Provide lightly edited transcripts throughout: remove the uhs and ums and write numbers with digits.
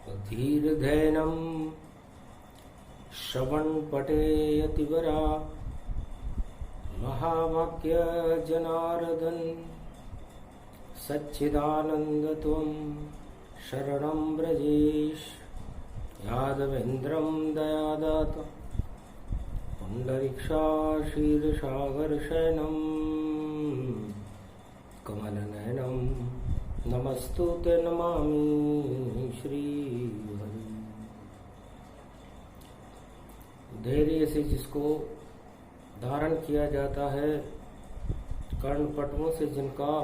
धीर्धैनं श्रवणपटेऽतिवरा महावाक्य जनार्दन सच्चिदानन्दत्वं शरणं व्रजेश यादवेन्द्रं दयादात पुण्डरीक्षाशीर्षागरशयनं कमलनयनं नमस्तुते नमामि श्रीहरि। धैर्य से जिसको धारण किया जाता है, कर्णपटुओं से जिनका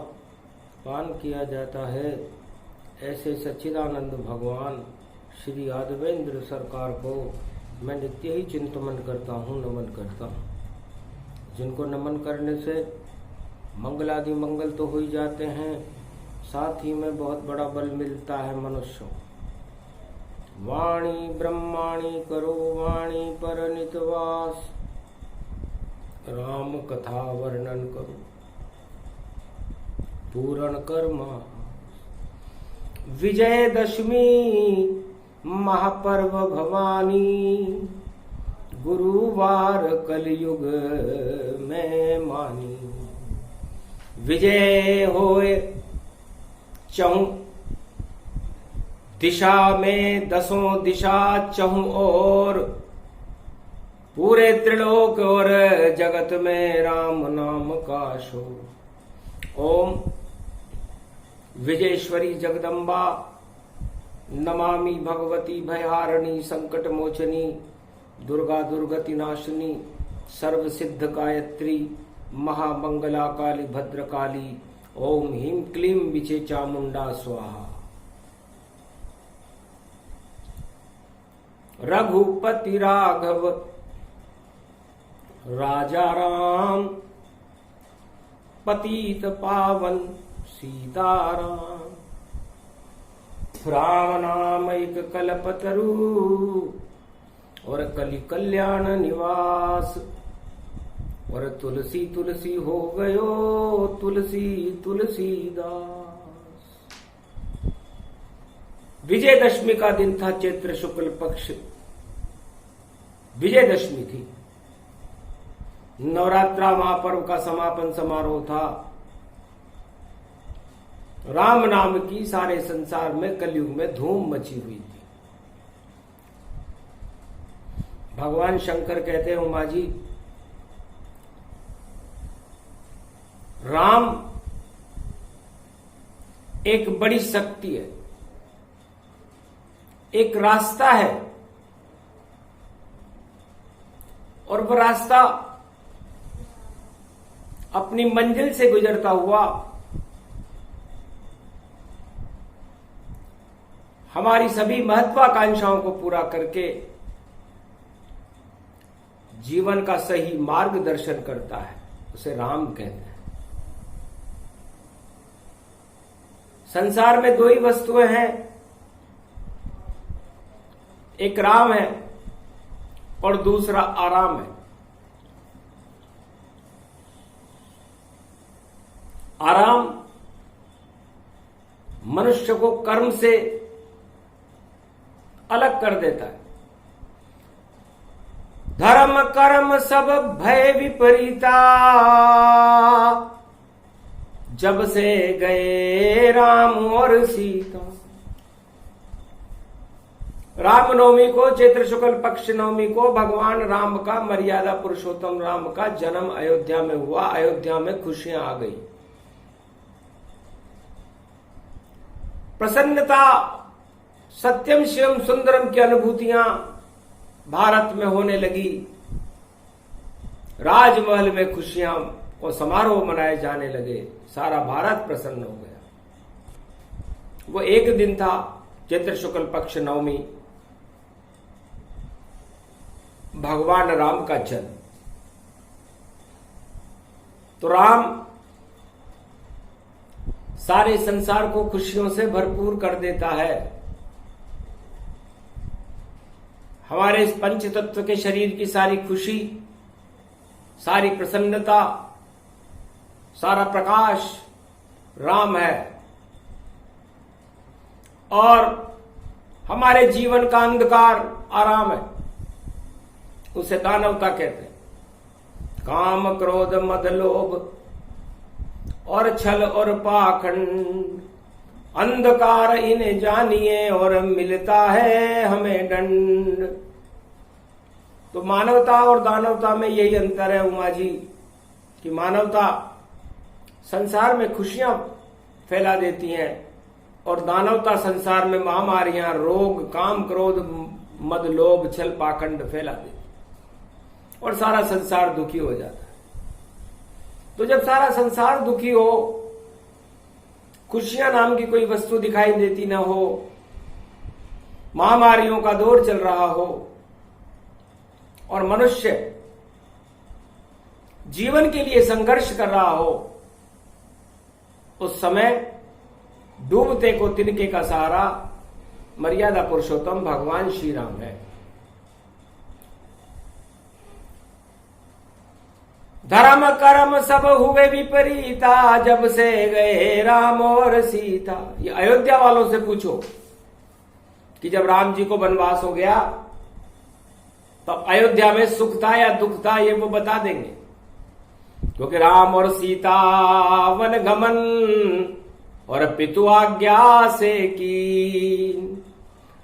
पान किया जाता है, ऐसे सच्चिदानंद भगवान श्री यादवेंद्र सरकार को मैं नित्य ही चिंतन करता हूँ, नमन करता हूँ। जिनको नमन करने से मंगलादि मंगल तो हो ही जाते हैं, साथ ही में बहुत बड़ा बल मिलता है मनुष्यों। वाणी ब्रह्माणी करो वाणी पर नितवास, राम कथा वर्णन करो पूर्ण कर्मा। विजयदशमी महापर्व भवानी, गुरुवार कलयुग में मानी। विजय होए चहु दिशा में, दसों दिशा चहु और, पूरे त्रिलोक और जगत में राम नाम का शोर। ओम विजयेश्वरी जगदम्बा नमामि भगवती भयहारिणी संकट मोचनी, दुर्गा दुर्गति नाशिनी सर्व सिद्ध गायत्री महामंगला काली भद्रकाली। ओम ह्रीं क्लीं विचे चामुंडा स्वाहा। रघुपति राघव राजा राम, पतित पावन सीताराम। राम नाम एक कल्पतरु और कलि कल्याण निवास। और तुलसी तुलसी हो गयो तुलसी तुलसीदास। विजयदशमी का दिन था, चैत्र शुक्ल पक्ष विजयदशमी थी। नवरात्रा महापर्व का समापन समारोह था। राम नाम की सारे संसार में कलयुग में धूम मची हुई थी। भगवान शंकर कहते हैं, उमा जी, राम एक बड़ी शक्ति है, एक रास्ता है, और वह रास्ता अपनी मंजिल से गुजरता हुआ हमारी सभी महत्वाकांक्षाओं को पूरा करके जीवन का सही मार्गदर्शन करता है। उसे राम कहते हैं। संसार में दो ही वस्तुएं हैं, एक राम है और दूसरा आराम है। आराम मनुष्य को कर्म से अलग कर देता है। धर्म कर्म सब भय विपरीता, जब से गए राम और सीता। रामनवमी को, चैत्र शुक्ल पक्ष नवमी को, भगवान राम का, मर्यादा पुरुषोत्तम राम का जन्म अयोध्या में हुआ। अयोध्या में खुशियां आ गई, प्रसन्नता, सत्यम शिवम सुंदरम की अनुभूतियां भारत में होने लगी। राजमहल में खुशियां और समारोह मनाए जाने लगे। सारा भारत प्रसन्न हो गया। वो एक दिन था, चैत्र शुक्ल पक्ष नवमी, भगवान राम का जन्म। तो राम सारे संसार को खुशियों से भरपूर कर देता है। हमारे इस पंच तत्व के शरीर की सारी खुशी, सारी प्रसन्नता, सारा प्रकाश राम है। और हमारे जीवन का अंधकार आराम है, उसे दानवता कहते हैं। काम क्रोध मद लोभ और छल और पाखंड, अंधकार इन्हें जानिए और मिलता है हमें दंड। तो मानवता और दानवता में यही अंतर है उमा जी, कि मानवता संसार में खुशियां फैला देती है और दानवता संसार में महामारियां, रोग, काम क्रोध मद लोभ छल पाखंड फैला देती और सारा संसार दुखी हो जाता है। तो जब सारा संसार दुखी हो, खुशियां नाम की कोई वस्तु दिखाई देती ना हो, महामारियों का दौर चल रहा हो और मनुष्य जीवन के लिए संघर्ष कर रहा हो, उस समय डूबते को तिनके का सहारा मर्यादा पुरुषोत्तम भगवान श्री राम है। धर्म कर्म सब हुए विपरीता, जब से गए राम और सीता। ये अयोध्या वालों से पूछो कि जब राम जी को वनवास हो गया तो अयोध्या में सुख था या दुख था, ये वो बता देंगे। क्योंकि राम और सीता वन गमन और पितु आज्ञा से की,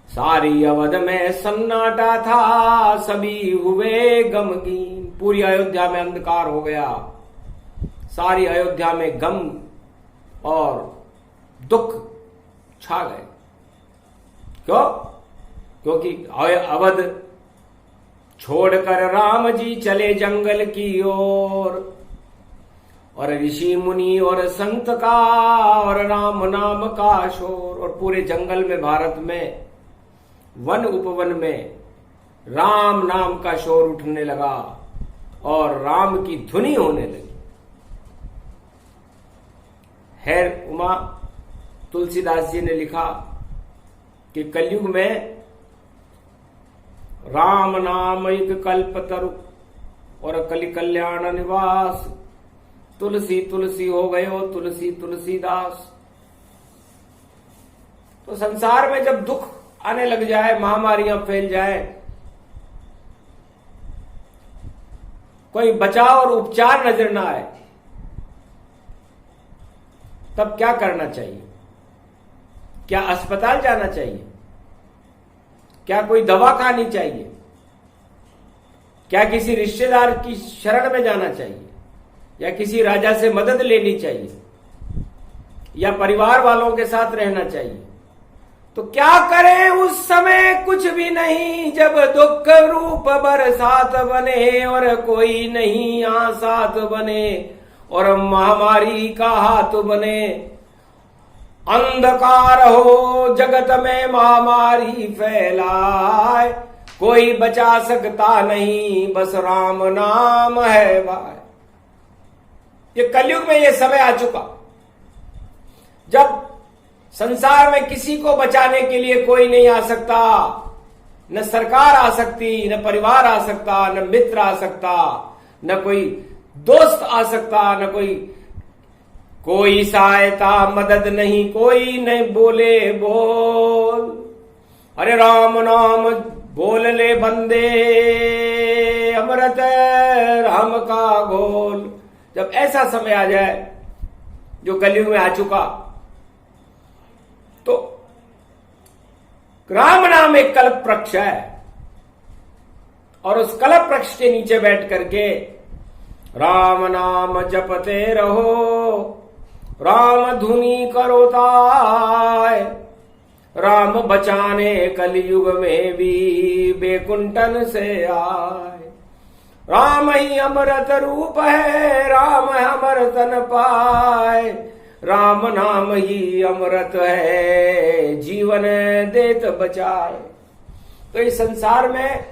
सारी अवध में सन्नाटा था, सभी हुए गमगीन। पूरी अयोध्या में अंधकार हो गया, सारी अयोध्या में गम और दुख छा गए। क्यों? क्योंकि अवध छोड़कर राम जी चले जंगल की ओर, और ऋषि मुनि और संत का और राम नाम का शोर। और पूरे जंगल में, भारत में, वन उपवन में राम नाम का शोर उठने लगा और राम की धुनी होने लगी। है उमा, तुलसीदास जी ने लिखा कि कलयुग में राम नाम एक कल्पतरु और कलि कल्याण निवास, तुलसी तुलसी हो गयो तुलसी तुलसीदास। तो संसार में जब दुख आने लग जाए, महामारियां फैल जाए, कोई बचाव और उपचार नजर ना आए, तब क्या करना चाहिए? क्या अस्पताल जाना चाहिए? क्या कोई दवा खानी चाहिए? क्या किसी रिश्तेदार की शरण में जाना चाहिए? या किसी राजा से मदद लेनी चाहिए? या परिवार वालों के साथ रहना चाहिए? तो क्या करें उस समय? कुछ भी नहीं, जब दुख रूप बरसात बने और कोई नहीं आसात बने और महामारी का हाथ बने। अंधकार हो जगत में महामारी फैलाए, कोई बचा सकता नहीं, बस राम नाम है भाई। ये कलयुग में ये समय आ चुका जब संसार में किसी को बचाने के लिए कोई नहीं आ सकता। न सरकार आ सकती, न परिवार आ सकता, न मित्र आ सकता, न कोई दोस्त आ सकता, न कोई सहायता मदद नहीं, कोई नहीं बोले बोल। अरे राम नाम बोल ले बंदे, अमृत राम का घोल। जब ऐसा समय आ जाए जो कलयुग में आ चुका, तो राम नाम एक कल्प वृक्ष है और उस कल्प वृक्ष के नीचे बैठ करके राम नाम जपते रहो, राम धुनी करो ताय। राम बचाने कलयुग में भी बेकुंठन से आए। राम ही अमृत रूप है, राम अमर तन पाए। राम नाम ही अमृत है, जीवन देत बचाए। तो इस संसार में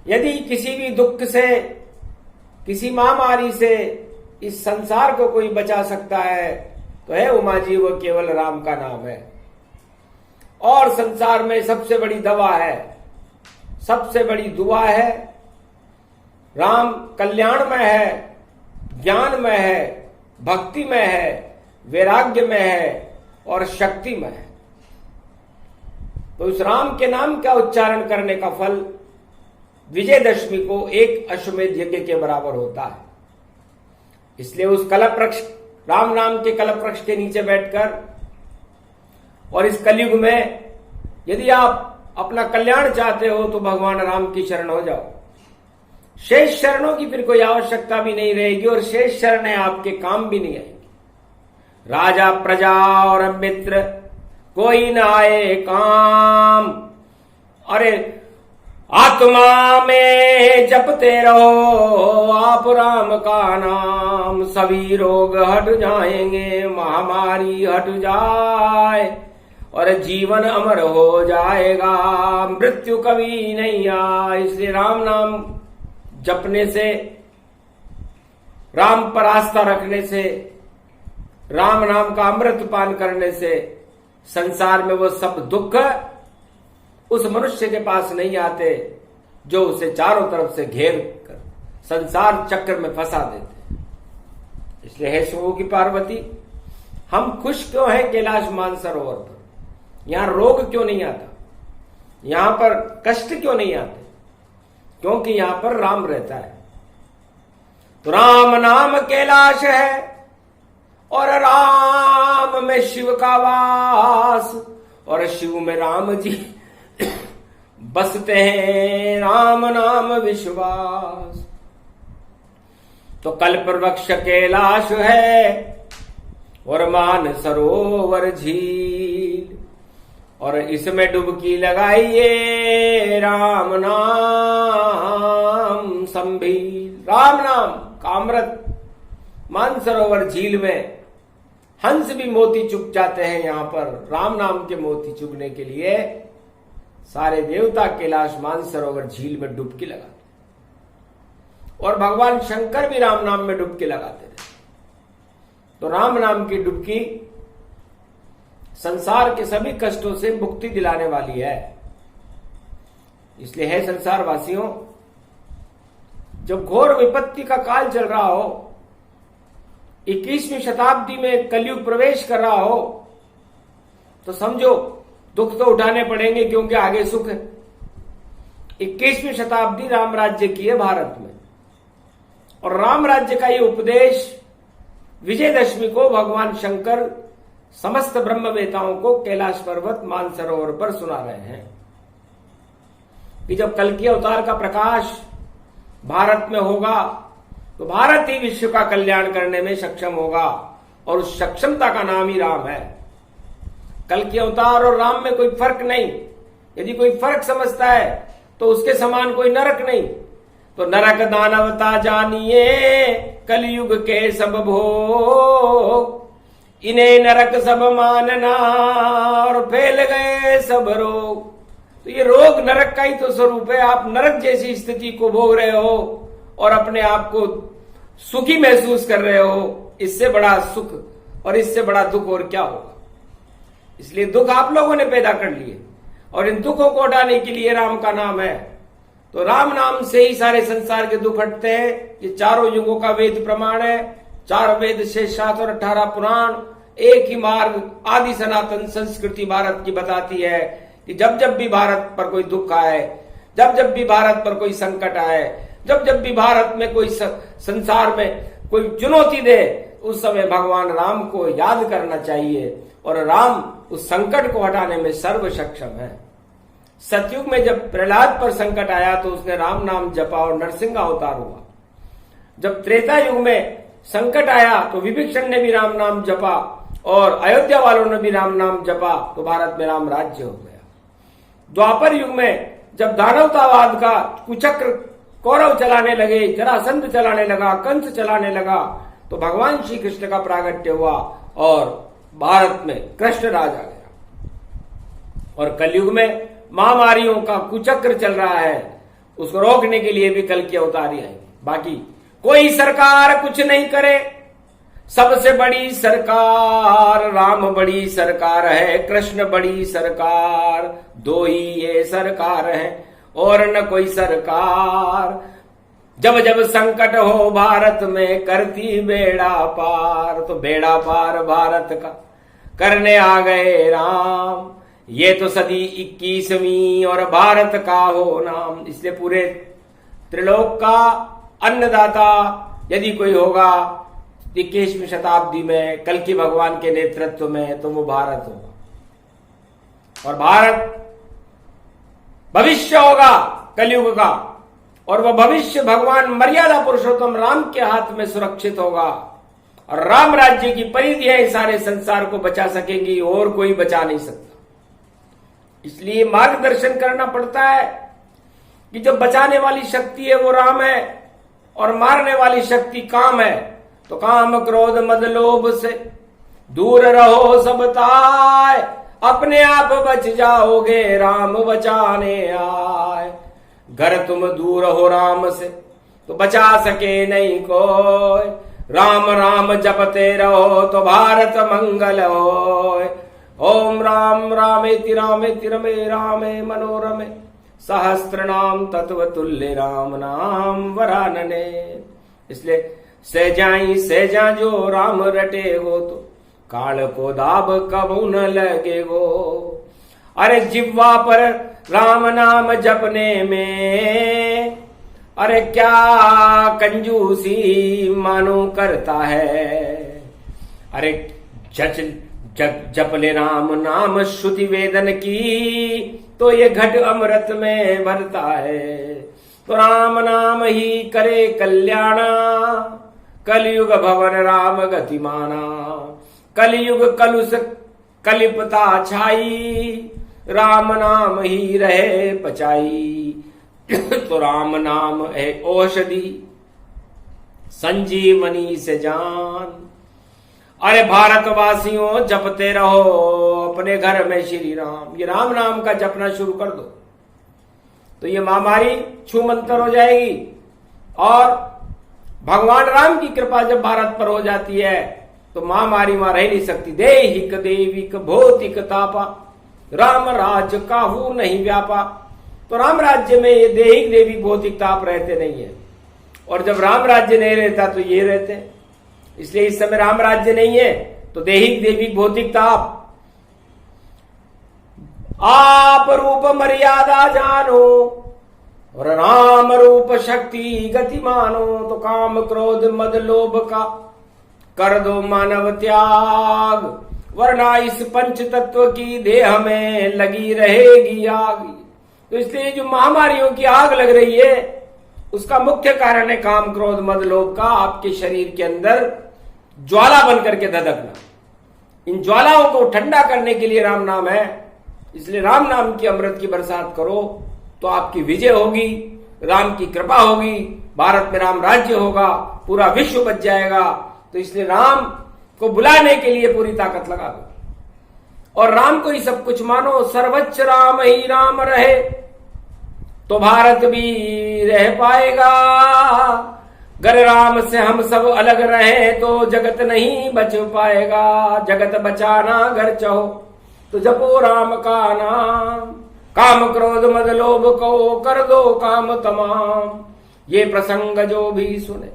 यदि किसी भी दुख से, किसी महामारी से इस संसार को कोई बचा सकता है तो है उमा जी, वो केवल राम का नाम है। और संसार में सबसे बड़ी दवा है, सबसे बड़ी दुआ है। राम कल्याण में है, ज्ञान में है, भक्ति में है, वैराग्य में है और शक्ति में है। तो उस राम के नाम का उच्चारण करने का फल विजयदशमी को एक अश्वमेध यज्ञ के बराबर होता है। इसलिए उस कल्प वृक्ष, राम नाम के कल्प वृक्ष के नीचे बैठकर और इस कलयुग में यदि आप अपना कल्याण चाहते हो तो भगवान राम की शरण हो जाओ। शेष शरणों की फिर कोई आवश्यकता भी नहीं रहेगी और शेष शरणें आपके काम भी नहीं आएगी। राजा, प्रजा और मित्र कोई न आए काम। अरे आत्मा में जपते रहो आप राम का नाम, सभी रोग हट जाएंगे, महामारी हट जाए और जीवन अमर हो जाएगा, मृत्यु कभी नहीं आए। इसलिए राम नाम जपने से, राम पर आस्था रखने से, राम नाम का अमृत पान करने से संसार में वो सब दुख उस मनुष्य के पास नहीं आते जो उसे चारों तरफ से घेर कर संसार चक्र में फंसा देते। इसलिए हे शिव की पार्वती, हम खुश क्यों हैं कैलाश मानसरोवर पर? यहां रोग क्यों नहीं आता? यहां पर कष्ट क्यों नहीं आते? क्योंकि यहां पर राम रहता है। तो राम नाम कैलाश है और राम में शिव का वास और शिव में राम जी बसते हैं, राम नाम विश्वास। तो कल्प वृक्ष कैलाश है और मान सरोवर झील और इसमें डुबकी लगाइए, राम नाम संभील। राम नाम का अमृत मानसरोवर झील में हंस भी मोती चुग जाते हैं। यहां पर राम नाम के मोती चुगने के लिए सारे देवता कैलाश मानसरोवर झील में डुबकी लगाते और भगवान शंकर भी राम नाम में डुबकी लगाते थे। तो राम नाम की डुबकी संसार के सभी कष्टों से मुक्ति दिलाने वाली है। इसलिए है संसार वासियों, जब घोर विपत्ति का काल चल रहा हो, 21वीं शताब्दी में कलयुग प्रवेश कर रहा हो, तो समझो दुख तो उठाने पड़ेंगे क्योंकि आगे सुख है। 21वीं शताब्दी राम राज्य की है भारत में और राम राज्य का ये उपदेश विजयदशमी को भगवान शंकर समस्त ब्रह्मवेताओं को कैलाश पर्वत मानसरोवर पर सुना रहे हैं कि जब कल्कि अवतार का प्रकाश भारत में होगा तो भारत ही विश्व का कल्याण करने में सक्षम होगा और उस सक्षमता का नाम ही राम है। कल्कि अवतार और राम में कोई फर्क नहीं। यदि कोई फर्क समझता है तो उसके समान कोई नरक नहीं। तो नरक दानवता जानिए, कलयुग के सब भोग, इन्हें नरक सब मानना और फैल गए सब रोग। तो ये रोग नरक का ही तो स्वरूप है। आप नरक जैसी स्थिति को भोग रहे हो और अपने आप को सुखी महसूस कर रहे हो। इससे बड़ा सुख और इससे बड़ा दुख और क्या होगा? इसलिए दुख आप लोगों ने पैदा कर लिए और इन दुखों को हटाने के लिए राम का नाम है। तो राम नाम से ही सारे संसार के दुख हटते हैं। ये चारों युगों का वेद प्रमाण है। 4 वेद, 6 शास्त्र और 18 पुराण, एक ही मार्ग आदि सनातन संस्कृति भारत की बताती है कि जब जब भी भारत पर कोई दुख आए, जब जब भी भारत पर कोई संकट आए, जब जब भी भारत में कोई संसार में कोई चुनौती दे, उस समय भगवान राम को याद करना चाहिए और राम उस संकट को हटाने में सर्व सक्षम है। सतयुग में जब प्रहलाद पर संकट आया तो उसने राम नाम जपा और नरसिंह अवतार हुआ। जब त्रेता युग में संकट आया तो विभीषण ने भी राम नाम जपा और अयोध्या वालों ने भी राम नाम जपा तो भारत में राम राज्य हो गया। द्वापर युग में जब दानवतावाद का कुचक्र कौरव चलाने लगे, जरासंध चलाने लगा, कंस चलाने लगा, तो भगवान श्री कृष्ण का प्रागट्य हुआ और भारत में कृष्ण राज आ गया। और कलयुग में महामारियों का कुचक्र चल रहा है, उसको रोकने के लिए भी कल्कि अवतारी आएंगे। बाकी कोई सरकार कुछ नहीं करे, सबसे बड़ी सरकार राम बड़ी सरकार है, कृष्ण बड़ी सरकार, 2 ही ये सरकार है और न कोई सरकार। जब जब संकट हो भारत में करती बेड़ा पार, तो बेड़ा पार भारत का करने आ गए राम। ये तो सदी 21वीं और भारत का हो नाम। इसलिए पूरे त्रिलोक का अन्नदाता यदि कोई होगा 21वीं शताब्दी में कल्कि भगवान के नेतृत्व में, तो वो भारत होगा। और भारत भविष्य होगा कलयुग का, और वह भविष्य भगवान मर्यादा पुरुषोत्तम राम के हाथ में सुरक्षित होगा। और राम राज्य की परिधियां सारे संसार को बचा सकेंगी, और कोई बचा नहीं सकता। इसलिए मार्गदर्शन करना पड़ता है कि जो बचाने वाली शक्ति है वो राम है, और मारने वाली शक्ति काम है। तो काम क्रोध मद लोभ से दूर रहो सब ताय, अपने आप बच जाओगे राम बचाने आए। घर तुम दूर हो राम से तो बचा सके नहीं कोई, राम राम जपते रहो तो भारत मंगल होय। ओम राम रामेति रामेति रमे रामे मनोरमे, सहस्त्र नाम तत्व तुल्य राम नाम वरानने। इसलिए सहजा जो राम रटे हो, तो काल को दाब कबू न लगे वो। अरे जिह्वा पर राम नाम जपने में, अरे क्या कंजूसी मानो करता है। अरे जप ले राम नाम श्रुति वेदन की, तो ये घट अमृत में भरता है। तो राम नाम ही करे कल्याणा, कलयुग भवन राम गतिमाना। कलयुग कलुष कलिपता छाई, राम नाम ही रहे पचाई। तो राम नाम है औषधि संजीवनी से जान। अरे भारतवासियों जपते रहो अपने घर में श्री राम। ये राम नाम का जपना शुरू कर दो तो ये महामारी छूमंतर हो जाएगी। और भगवान राम की कृपा जब भारत पर हो जाती है तो महामारी वहां रह नहीं सकती। देहिक देविक भौतिक तापा, राम राज काहू नहीं व्यापा। तो राम राज्य में ये देहिक देविक भौतिक ताप रहते नहीं है, और जब राम राज्य नहीं रहता तो ये रहते हैं। इसलिए इस समय राम राज्य नहीं है तो देहिक देविक भौतिक ताप। आप रूप मर्यादा जानो और राम रूप शक्ति गति मानो। तो काम क्रोध मद लोभ का कर दो मानव त्याग, वरना इस पंच तत्व की देह में लगी रहेगी आग। तो इसलिए जो महामारियों की आग लग रही है उसका मुख्य कारण है काम क्रोध मद लोभ का आपके शरीर के अंदर ज्वाला बन करके धधकना। इन ज्वालाओं को ठंडा करने के लिए राम नाम है। इसलिए राम नाम की अमृत की बरसात करो तो आपकी विजय होगी, राम की कृपा होगी, भारत में राम राज्य होगा, पूरा विश्व बच जाएगा। तो इसलिए राम को बुलाने के लिए पूरी ताकत लगा दो और राम को ही सब कुछ मानो। सर्वोच्च राम ही राम रहे तो भारत भी रह पाएगा। गर राम से हम सब अलग रहे तो जगत नहीं बच पाएगा। जगत बचाना घर चाहो तो जपो राम का नाम। काम क्रोध मद लोभ को कर दो काम तमाम। ये प्रसंग जो भी सुने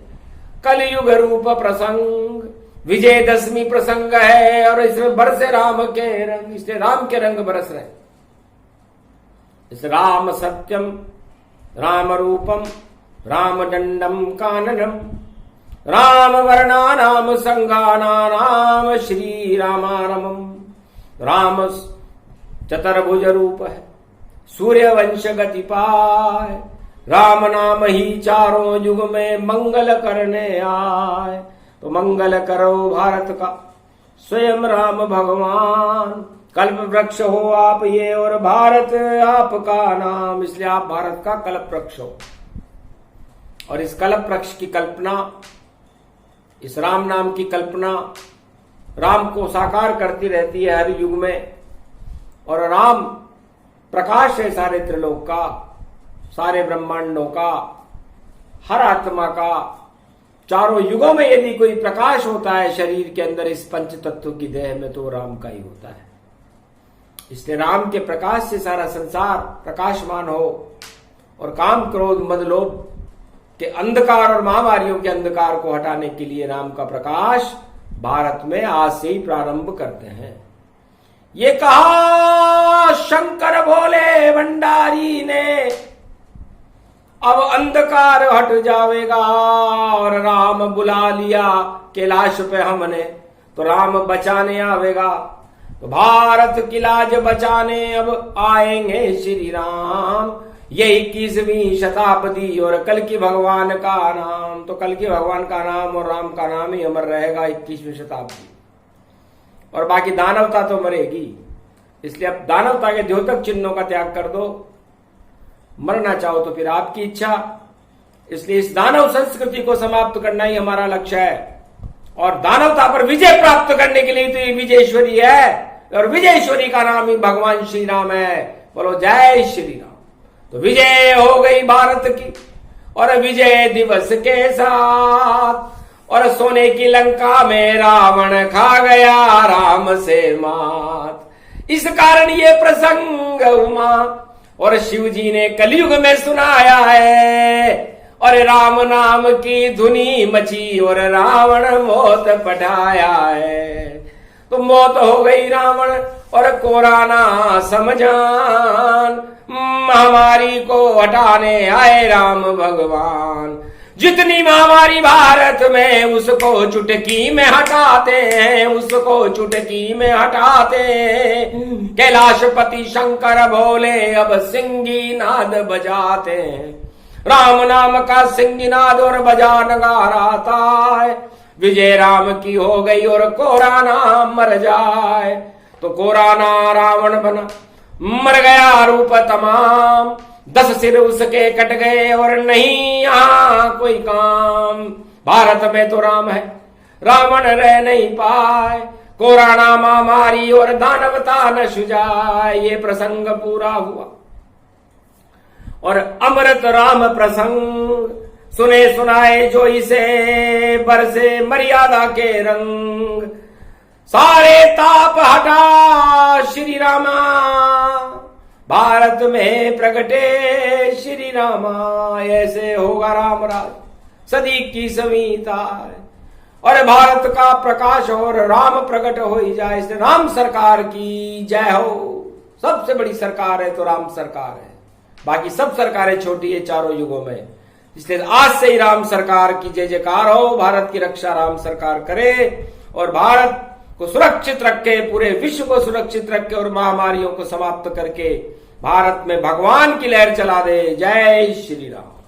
कलयुग रूप प्रसंग, विजयदशमी प्रसंग है और इसमें बरसे राम के रंग। इसलिए राम के रंग बरस रहे। इस राम सत्यम राम रूपम राम दंडम काननम, राम वर्णा नाम संगाना नाम श्री रामानमम। राम चतुर्भुज रूप है सूर्य वंश गति पाए, राम नाम ही चारों युग में मंगल करने आए। तो मंगल करो भारत का स्वयं राम भगवान। कल्प वृक्ष हो आप ये और भारत आपका नाम। इसलिए आप भारत का कल्प वृक्ष हो और इस कल्प वृक्ष की कल्पना, इस राम नाम की कल्पना राम को साकार करती रहती है हर युग में। और राम प्रकाश है सारे त्रिलोक का, सारे ब्रह्मांडों का, हर आत्मा का। चारों युगों में यदि कोई प्रकाश होता है शरीर के अंदर इस पंच तत्व की देह में तो राम का ही होता है। इसलिए राम के प्रकाश से सारा संसार प्रकाशमान हो और काम क्रोध मद लोभ के अंधकार और महामारियों के अंधकार को हटाने के लिए राम का प्रकाश भारत में आज से ही प्रारंभ करते हैं। ये कहा भंडारी ने अब अंधकार हट जाएगा, और राम बुला लिया कैलाश पे हमने, तो राम बचाने आवेगा। तो भारत की लाज बचाने अब आएंगे श्री राम, ये 21वीं शताब्दी और कल की भगवान का नाम। तो कल की भगवान का नाम और राम का नाम ही अमर रहेगा 21वीं शताब्दी, और बाकी दानवता तो मरेगी। इसलिए अब दानवता के द्योतक चिन्हों का त्याग कर दो, मरना चाहो तो फिर आपकी इच्छा। इसलिए इस दानव संस्कृति को समाप्त करना ही हमारा लक्ष्य है, और दानवता पर विजय प्राप्त करने के लिए तो ये विजयेश्वरी है, और विजयेश्वरी का नाम ही भगवान श्री राम है। बोलो जय श्री राम। तो विजय हो गई भारत की, और विजय दिवस के साथ, और सोने की लंका में रावण खा गया राम से मात। इस कारण ये प्रसंग उमा और शिव जी ने कलयुग में सुनाया है, और राम नाम की धुनी मची और रावण मौत पठाया है। तो मौत हो गई रावण और कोराना समझान, महामारी को हटाने आए राम भगवान। जितनी महामारी भारत में उसको चुटकी में हटाते हैं, उसको चुटकी में हटाते हैं। कैलाशपति शंकर बोले अब सिंगी नाद बजाते हैं, राम नाम का सिंगी नाद और बजा नगारा आता है। विजय राम की हो गई और कोराना मर जाए। तो कोराना रावण बना, मर गया रूप तमाम, 10 सिर उसके कट गए और नहीं यहाँ कोई काम। भारत में तो राम है, रावण रह नहीं पाए, कोराना महामारी और दानवता न सुजाए। ये प्रसंग पूरा हुआ, और अमृत राम प्रसंग सुने सुनाए जो इसे, बरसे मर्यादा के रंग। सारे ताप हटा श्री रामा, भारत में प्रगटे श्री रामा। ऐसे होगा राम राज सदी की समीता, और भारत का प्रकाश और राम प्रकट हो ही जाए। इसलिए राम सरकार की जय हो। सबसे बड़ी सरकार है तो राम सरकार है, बाकी सब सरकारें छोटी है चारों युगों में। इसलिए आज से ही राम सरकार की जय जयकार हो। भारत की रक्षा राम सरकार करे, और भारत को सुरक्षित रखे, पूरे विश्व को सुरक्षित रखे, और महामारियों को समाप्त करके भारत में भगवान की लहर चला दे। जय श्री राम।